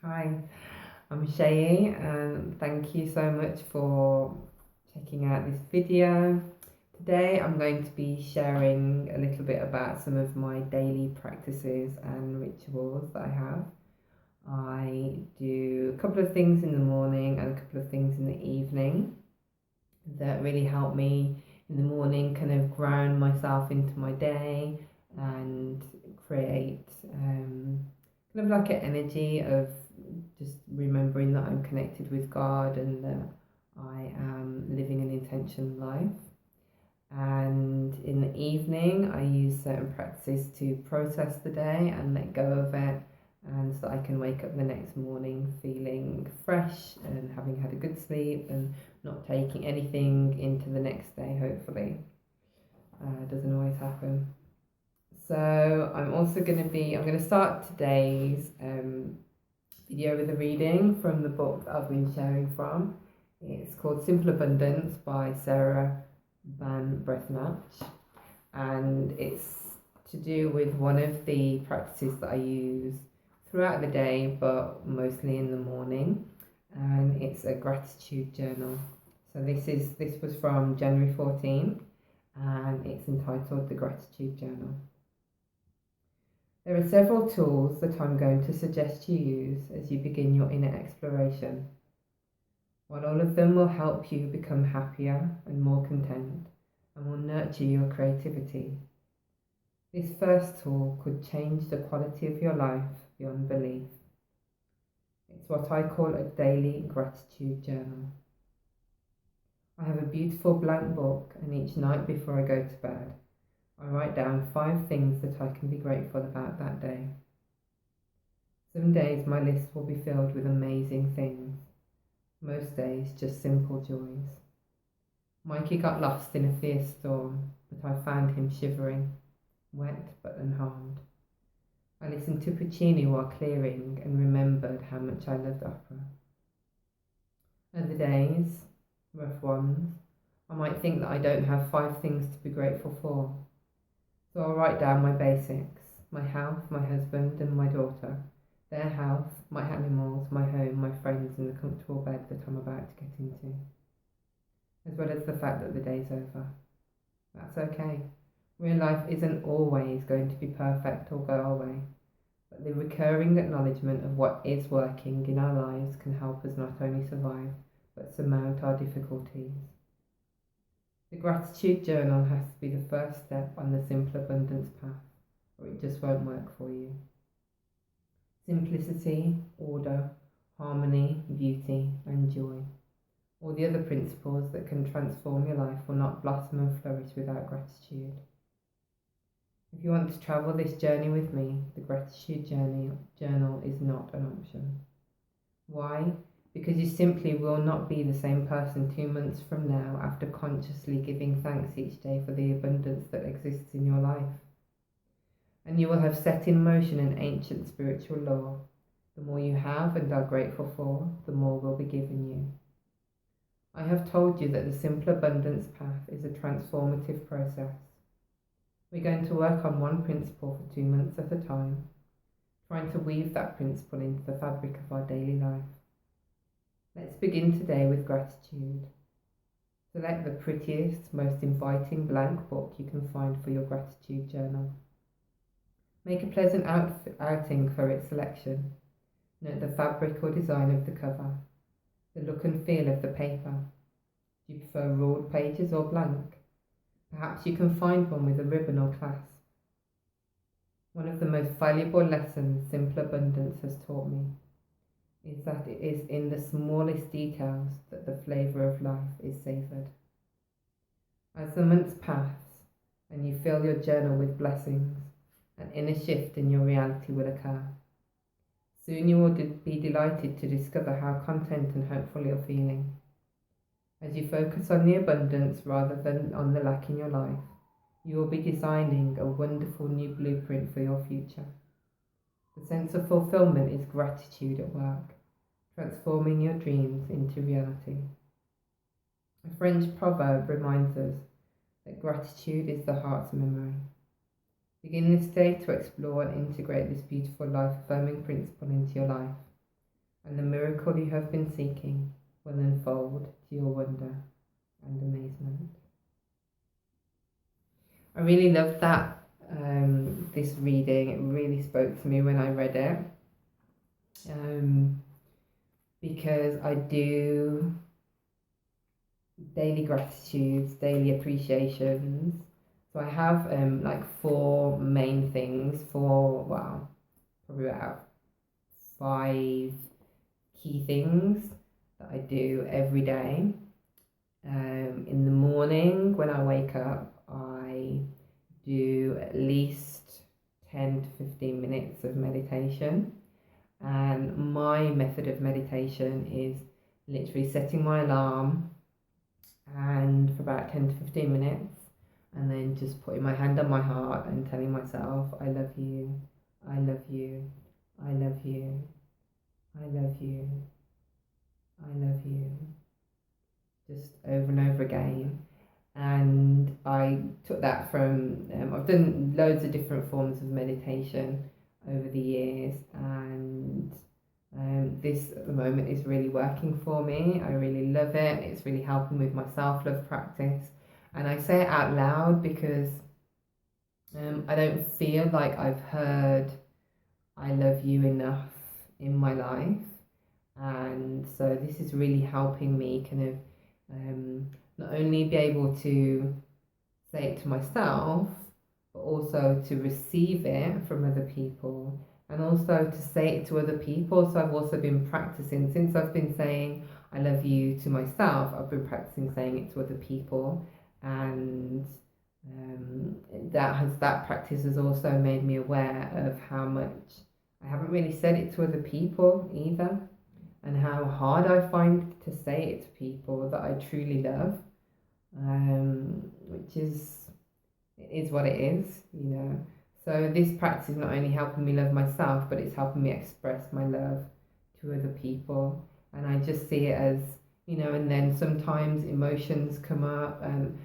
Hi, I'm Shayi, and thank you so much for checking out this video. Today I'm going to be sharing a little bit about some of my daily practices and rituals that I have. I do a couple of things in the morning and a couple of things in the evening that really help me in the morning kind of ground myself into my day and create kind of like an energy of just remembering that I'm connected with God and that I am living an intentional life. And in the evening, I use certain practices to process the day and let go of it, and so I can wake up the next morning feeling fresh and having had a good sleep and not taking anything into the next day, hopefully. Doesn't always happen. So I'm going to start today's video with a reading from the book that I've been sharing from. It's called Simple Abundance by Sarah Ban Breathnach, and it's to do with one of the practices that I use throughout the day, but mostly in the morning, and it's a gratitude journal. So this was from January 14th, and it's entitled The Gratitude Journal. There are several tools that I'm going to suggest you use as you begin your inner exploration. While all of them will help you become happier and more content and will nurture your creativity, this first tool could change the quality of your life beyond belief. It's what I call a daily gratitude journal. I have a beautiful blank book, and each night before I go to bed, I write down 5 things that I can be grateful about that day. Some days my list will be filled with amazing things. Most days just simple joys. Mikey got lost in a fierce storm, but I found him shivering, wet but unharmed. I listened to Puccini while clearing and remembered how much I loved opera. Other days, rough ones, I might think that I don't have 5 things to be grateful for. So I'll write down my basics: my health, my husband and my daughter, their health, my animals, my home, my friends and the comfortable bed that I'm about to get into, as well as the fact that the day's over. That's okay. Real life isn't always going to be perfect or go our way, but the recurring acknowledgement of what is working in our lives can help us not only survive, but surmount our difficulties. The gratitude journal has to be the first step on the simple abundance path, or it just won't work for you. Simplicity, order, harmony, beauty, and joy, all the other principles that can transform your life, will not blossom and flourish without gratitude. If you want to travel this journey with me, the gratitude journal is not an option. Why? Because you simply will not be the same person 2 months from now after consciously giving thanks each day for the abundance that exists in your life. And you will have set in motion an ancient spiritual law. The more you have and are grateful for, the more will be given you. I have told you that the simple abundance path is a transformative process. We're going to work on one principle for 2 months at a time, trying to weave that principle into the fabric of our daily life. Let's begin today with gratitude. Select the prettiest, most inviting blank book you can find for your gratitude journal. Make a pleasant outing for its selection. Note the fabric or design of the cover, the look and feel of the paper. Do you prefer ruled pages or blank? Perhaps you can find one with a ribbon or clasp. One of the most valuable lessons Simple Abundance has taught me is that it is in the smallest details that the flavour of life is savoured. As the months pass and you fill your journal with blessings, an inner shift in your reality will occur. Soon you will be delighted to discover how content and hopeful you're feeling. As you focus on the abundance rather than on the lack in your life, you will be designing a wonderful new blueprint for your future. The sense of fulfillment is gratitude at work, transforming your dreams into reality. A French proverb reminds us that gratitude is the heart's memory. Begin this day to explore and integrate this beautiful life-affirming principle into your life. and the miracle you have been seeking will unfold to your wonder and amazement. I really loved that, this reading. It really spoke to me when I read it, because I do daily gratitudes, daily appreciations. So I have like 4 main things, probably about 5 key things that I do every day. In the morning when I wake up, I do at least 10 to 15 minutes of meditation. And my method of meditation is literally setting my alarm and for about 10 to 15 minutes, and then just putting my hand on my heart and telling myself, I love you, I love you, I love you, I love you, I love you, just over and over again. And I took that from, I've done loads of different forms of meditation over the years, and this at the moment is really working for me. I really love it. It's really helping with my self-love practice. And I say it out loud because I don't feel like I've heard I love you enough in my life. And so this is really helping me kind of not only be able to say it to myself, but also to receive it from other people, and also to say it to other people. So I've also been practicing, since I've been saying I love you to myself, I've been practicing saying it to other people, and that practice has also made me aware of how much I haven't really said it to other people either, and how hard I find to say it to people that I truly love, which is, it is what it is, you know. So this practice is not only helping me love myself, but it's helping me express my love to other people. And I just see it as, you know, and then sometimes emotions come up, and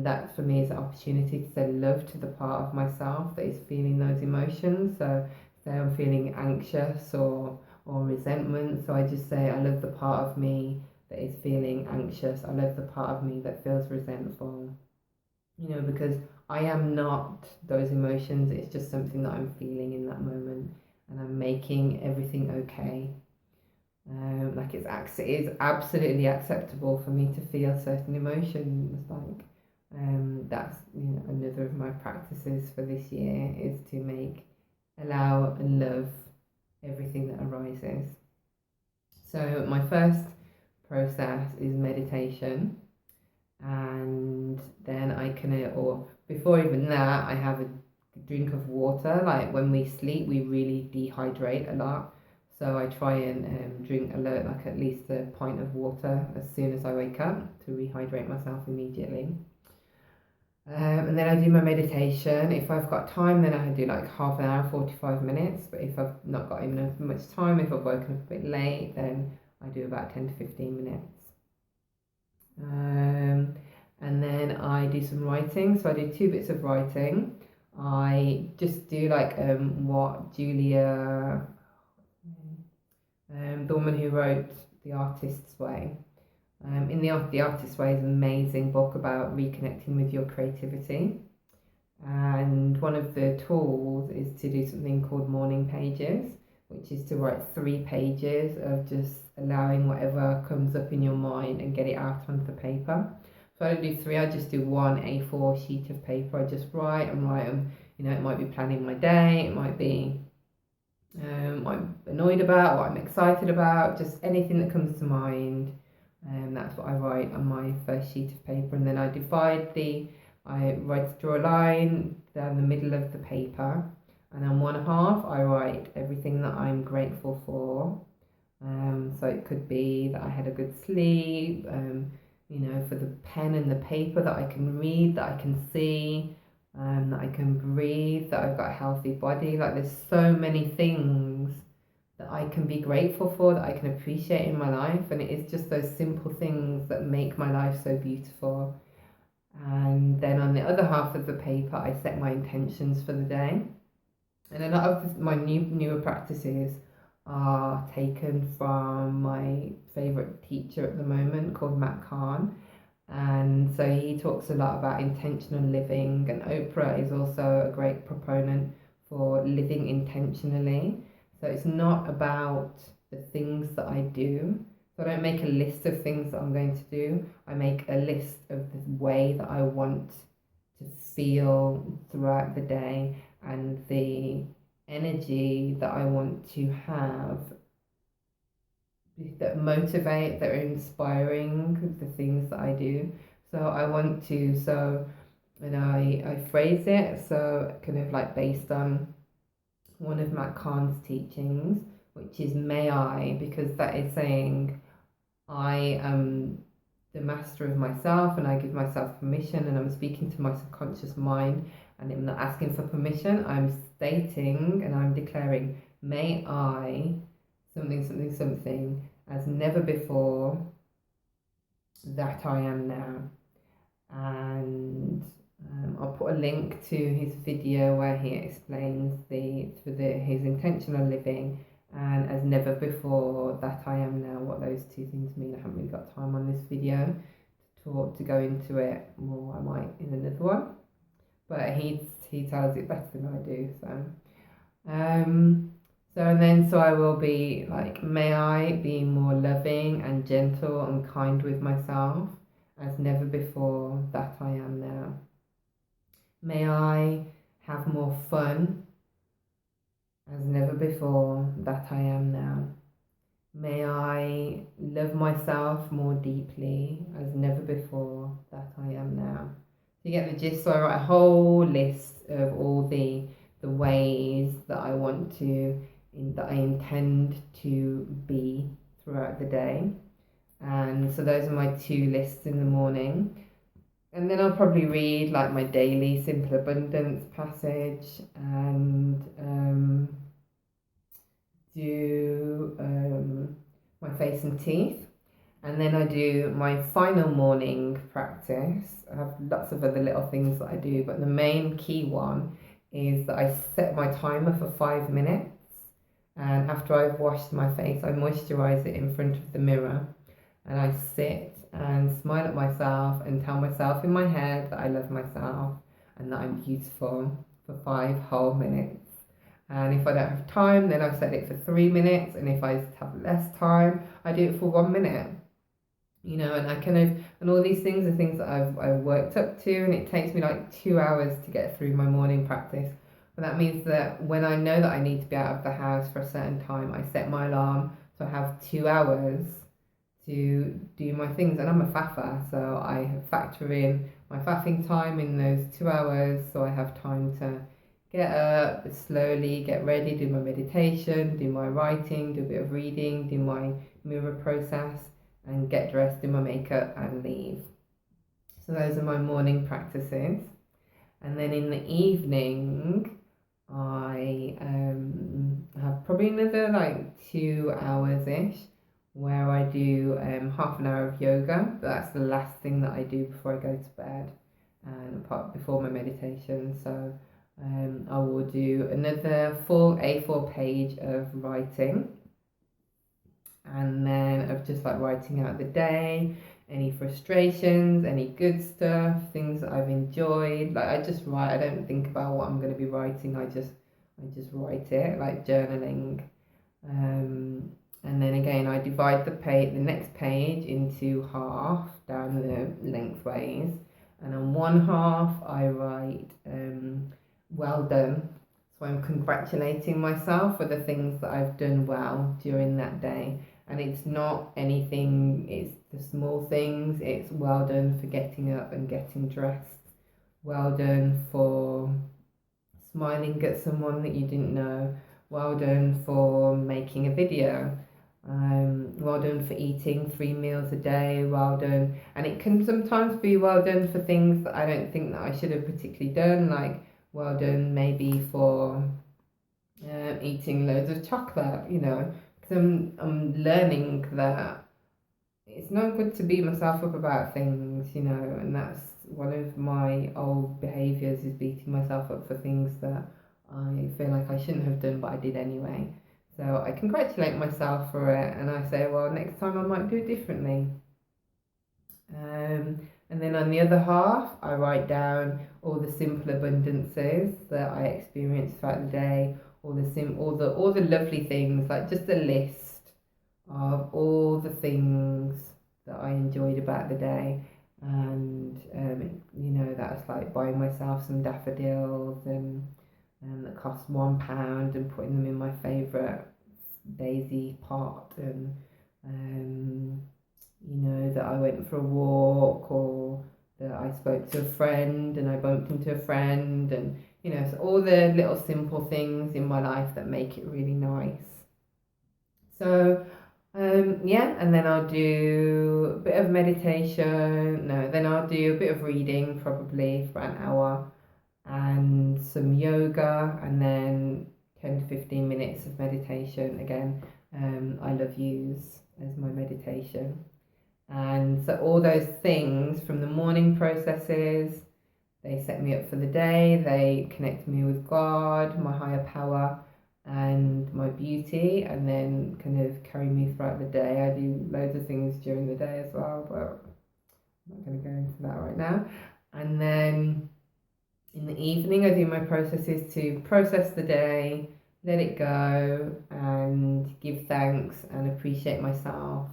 that for me is an opportunity to say love to the part of myself that is feeling those emotions. So say I'm feeling anxious or resentment, so I just say I love the part of me that is feeling anxious. I love the part of me that feels resentful. You know, because I am not those emotions. It's just something that I'm feeling in that moment, and I'm making everything okay. Like it is absolutely acceptable for me to feel certain emotions. Like that's, you know, another of my practices for this year is to allow and love everything that arises. So my first process is meditation, and then I can, or before even that, I have a drink of water. Like when we sleep, we really dehydrate a lot, so I try and drink like at least a pint of water as soon as I wake up to rehydrate myself immediately. And then I do my meditation. If I've got time, then I do like half an hour, 45 minutes. But if I've not got enough much time, if I've woken up a bit late, then I do about 10 to 15 minutes. And then I do some writing. So I do 2 bits of writing. I just do like what Julia, the woman who wrote The Artist's Way. In The Artist's Way is an amazing book about reconnecting with your creativity. And one of the tools is to do something called morning pages, which is to write 3 pages of just allowing whatever comes up in your mind and get it out onto the paper. So I don't do 3, I just do 1 A4 sheet of paper. I just write and write them. You know, it might be planning my day, it might be what I'm annoyed about, what I'm excited about, just anything that comes to mind. That's what I write on my first sheet of paper, and then I draw a line down the middle of the paper, and on one half I write everything that I'm grateful for. So it could be that I had a good sleep, you know, for the pen and the paper that I can read, that I can see, that I can breathe, that I've got a healthy body. Like there's so many things that I can be grateful for, that I can appreciate in my life, and it is just those simple things that make my life so beautiful. And then on the other half of the paper, I set my intentions for the day. And a lot of my newer practices are taken from my favourite teacher at the moment called Kahn. And so he talks a lot about intentional living, and Oprah is also a great proponent for living intentionally. So it's not about the things that I do. So I don't make a list of things that I'm going to do. I make a list of the way that I want to feel throughout the day and the energy that I want to have that motivate, that are inspiring, the things that I do. So I want to, and I phrase it so kind of like based on one of Matt Kahn's teachings, which is may I, because that is saying I am the master of myself and I give myself permission, and I'm speaking to my subconscious mind and I'm not asking for permission. I'm stating and I'm declaring, may I something as never before that I am now. And I'll put a link to his video where he explains his intentional living and as never before that I am now, what those two things mean. I haven't really got time on this video to go into it more. I might in another one, but he tells it better than I do. So I will be like, may I be more loving and gentle and kind with myself as never before that I am now. May I have more fun as never before that I am now. May I love myself more deeply as never before that I am now. So you get the gist. So I write a whole list of all the ways that I want to, that I intend to be throughout the day. And so those are my 2 lists in the morning. And then I'll probably read like my daily simple abundance passage and do my face and teeth. And then I do my final morning practice. I have lots of other little things that I do, but the main key one is that I set my timer for 5 minutes. And after I've washed my face, I moisturize it in front of the mirror. And I sit and smile at myself and tell myself in my head that I love myself and that I'm beautiful for 5 whole minutes. And if I don't have time, then I set it for 3 minutes. And if I have less time, I do it for 1 minute. You know, and I kind of, and all these things are things that I've worked up to, and it takes me like 2 hours to get through my morning practice. But that means that when I know that I need to be out of the house for a certain time, I set my alarm so I have 2 hours to do my things. And I'm a faffer, so I factor in my faffing time in those 2 hours, so I have time to get up slowly, get ready, do my meditation, do my writing, do a bit of reading, do my mirror process, and get dressed, do my makeup and leave. So those are my morning practices. And then in the evening I have probably another like 2 hours ish where I do half an hour of yoga. But that's the last thing that I do before I go to bed and before my meditation. So I will do another full A4 page of writing, and then of just like writing out the day, any frustrations, any good stuff, things that I've enjoyed. Like I just write. I don't think about what I'm going to be writing. I just write it, like journaling. And then again, I divide the next page into half down the lengthways, and on one half I write well done. So I'm congratulating myself for the things that I've done well during that day. And it's not anything, it's the small things. It's well done for getting up and getting dressed. Well done for smiling at someone that you didn't know. Well done for making a video. Well done for eating 3 meals a day. Well done. And it can sometimes be well done for things that I don't think that I should have particularly done, like well done maybe for eating loads of chocolate, you know. Because I'm learning that it's not good to beat myself up about things, you know, and that's one of my old behaviours, is beating myself up for things that I feel like I shouldn't have done but I did anyway. So I congratulate myself for it, and I say, well, next time I might do it differently. And then on the other half, I write down all the simple abundances that I experience throughout the day, all the lovely things, like just a list of all the things that I enjoyed about the day. And that's like buying myself some daffodils and that cost £1 and putting them in my favourite daisy pot, and that I went for a walk, or that I spoke to a friend and I bumped into a friend, and so all the little simple things in my life that make it really nice. So and then I'll do a bit of meditation. No, then I'll do a bit of reading, probably for an hour, and some yoga, and then 10 to 15 minutes of meditation again. I love yous as my meditation. And so all those things from the morning processes, they set me up for the day, they connect me with God, my higher power, and my beauty, and then kind of carry me throughout the day. I do loads of things during the day as well, but I'm not going to go into that right now. And then in the evening, I do my processes to process the day, let it go, and give thanks and appreciate myself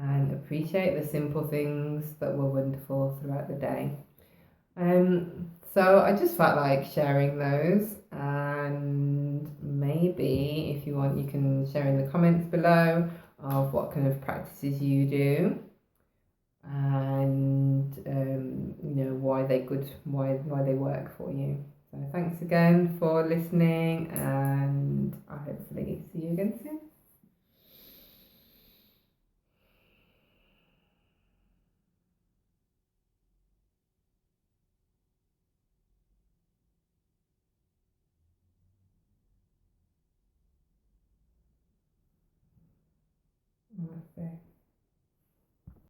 and appreciate the simple things that were wonderful throughout the day. So I just felt like sharing those, and maybe if you want, you can share in the comments below of what kind of practices you do, and why they work for you. So thanks again for listening, and I hopefully see you again soon. Namaste.